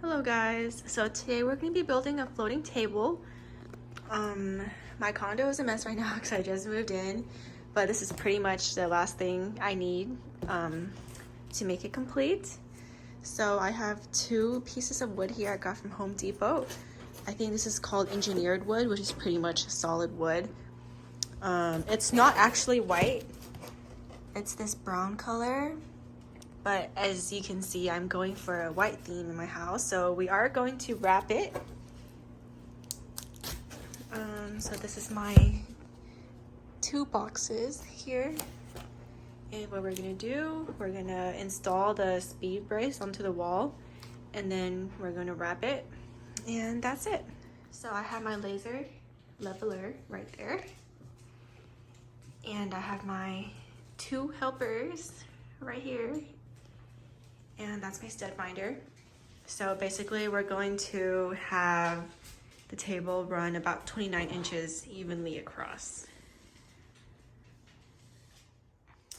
Hello guys, so today we're going to be building a floating table. My condo is a mess right now because I just moved in, but this is pretty much the last thing I need to make it complete. So I have two pieces of wood here I got from Home Depot. I think this is called engineered wood, which is pretty much solid wood. It's not actually white, it's this brown color. But as you can see, I'm going for a white theme in my house. So we are going to wrap it. So this is my two boxes here. And what we're gonna do, we're gonna install the SpeedBrace onto the wall. And then we're gonna wrap it. And that's it. So I have my laser leveler right there. And I have my two helpers right here. And that's my stud finder. So basically we're going to have the table run about 29 inches evenly across.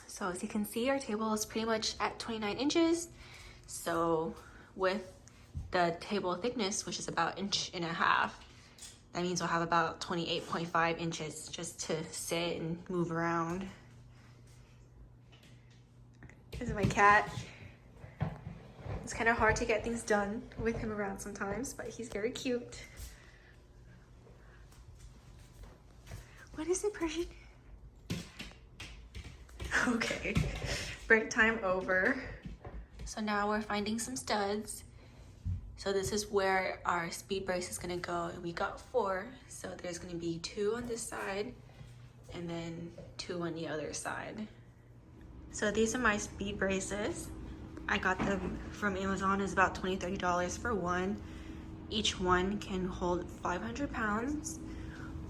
So as you can see, our table is pretty much at 29 inches. So with the table thickness, which is about 1.5 inches, that means we'll have about 28.5 inches just to sit and move around. This is my cat. It's kind of hard to get things done with him around sometimes, but he's very cute. What is it, Persian? Okay, break time over. So now we're finding some studs. So this is where our SpeedBrace is gonna go, and we got 4. So there's gonna be 2 on this side and then 2 on the other side. So these are my SpeedBraces. I got them from Amazon. It's about $20–30 for one. Each one can hold 500 pounds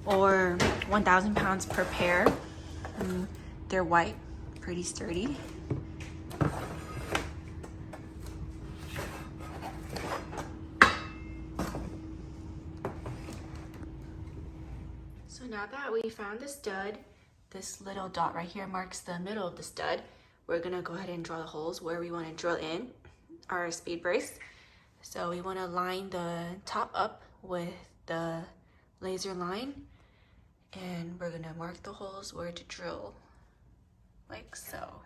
or 1,000 pounds per pair. And they're white, pretty sturdy. So now that we found the stud, this little dot right here marks the middle of the stud. We're gonna go ahead and draw the holes where we want to drill in our SpeedBrace. So we want to line the top up with the laser line, and we're gonna mark the holes where to drill, like so.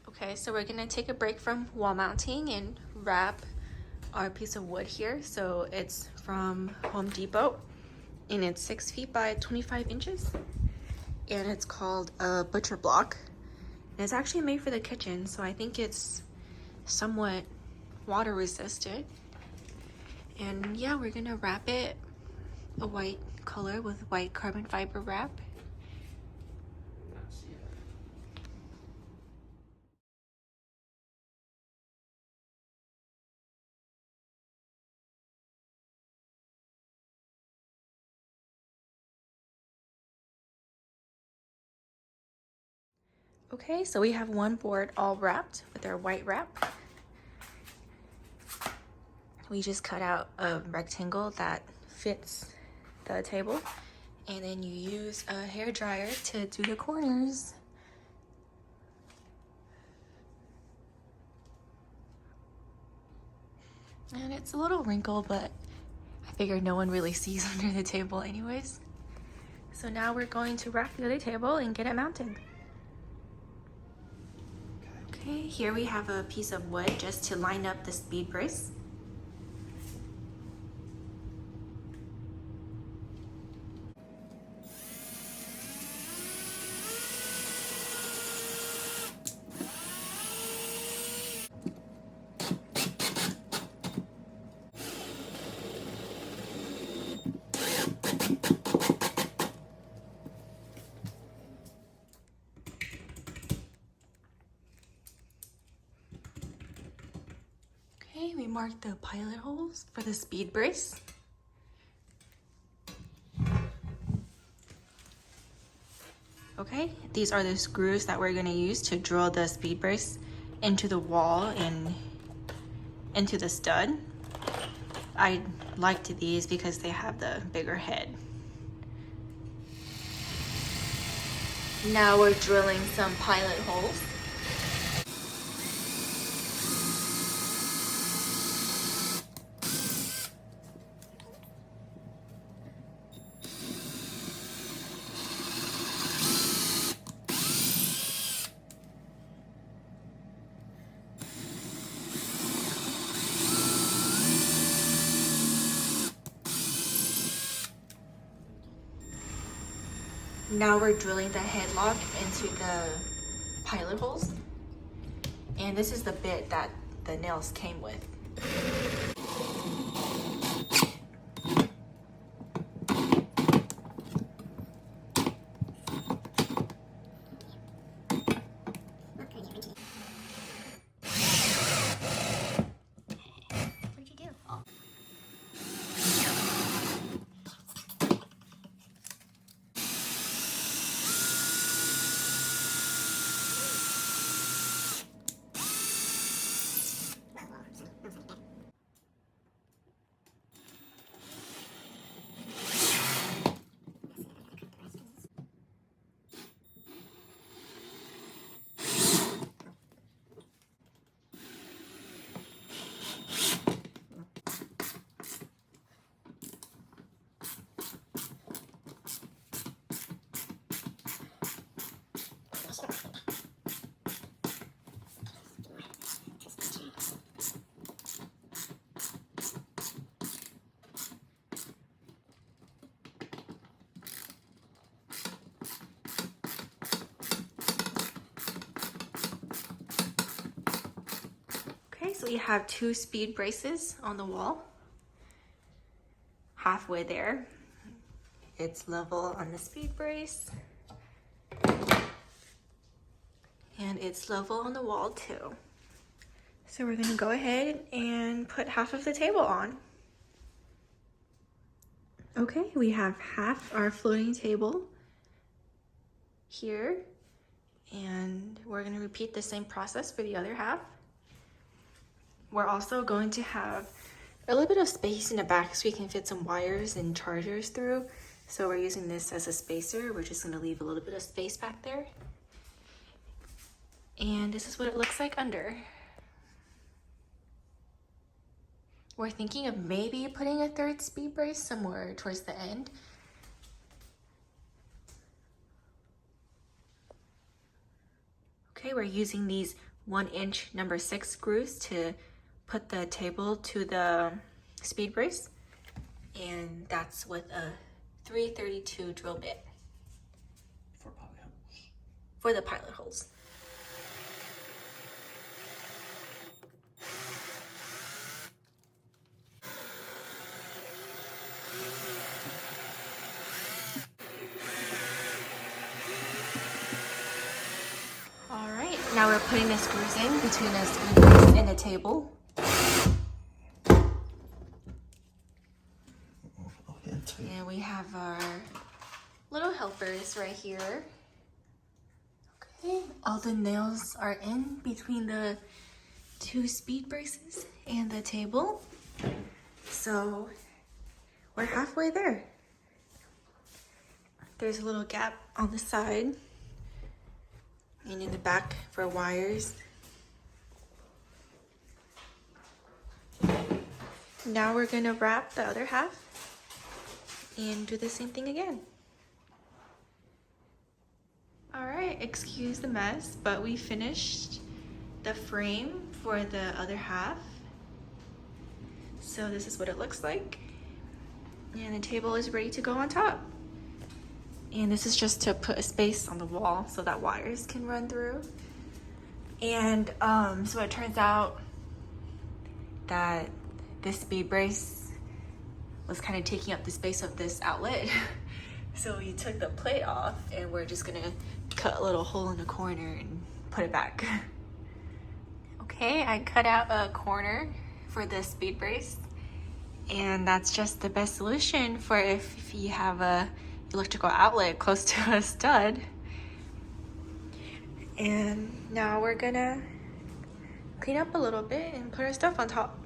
Okay, so we're gonna take a break from wall mounting and wrap our piece of wood here. So it's from Home Depot, and it's 6 feet by 25 inches. And it's called a butcher block. And it's actually made for the kitchen, so I think it's somewhat water resistant. And yeah, we're gonna wrap it a white color with white carbon fiber wrap. Okay, so we have one board all wrapped with our white wrap. We just cut out a rectangle that fits the table, and then you use a hair dryer to do the corners. And it's a little wrinkled, but I figured no one really sees under the table anyways. So now we're going to wrap the other table and get it mounted. Okay, here we have a piece of wood just to line up the SpeedBrace. We marked the pilot holes for the SpeedBrace. Okay, these are the screws that we're gonna use to drill the SpeedBrace into the wall and into the stud. I liked these because they have the bigger head. Now we're drilling some pilot holes. Now we're drilling the headlock into the pilot holes. And this is the bit that the nails came with. Okay, so we have 2 speed braces on the wall. Halfway there, it's level on the speed brace. And it's level on the wall too. So we're gonna go ahead and put half of the table on. Okay, we have half our floating table here. And we're gonna repeat the same process for the other half. We're also going to have a little bit of space in the back so we can fit some wires and chargers through. So we're using this as a spacer. We're just gonna leave a little bit of space back there. And this is what it looks like under. We're thinking of maybe putting a 3rd speed brace somewhere towards the end. Okay, we're using these 1-inch number 6 screws to put the table to the speed brace, and that's with a 332 drill bit for pilot holes. For the pilot holes. All right, now we're putting the screws in between the speed brace and the table. And we have our little helpers right here. Okay, all the nails are in between the 2 speed braces and the table. So we're halfway there. There's a little gap on the side and in the back for wires. Now we're gonna wrap the other half and do the same thing again. All right, excuse the mess, but we finished the frame for the other half. So this is what it looks like. And the table is ready to go on top. And this is just to put a space on the wall so that wires can run through. And so it turns out that this speed brace was kind of taking up the space of this outlet. So we took the plate off and we're just gonna cut a little hole in the corner and put it back. Okay, I cut out a corner for the speed brace, and that's just the best solution for if you have a electrical outlet close to a stud. And now we're gonna clean up a little bit and put our stuff on top.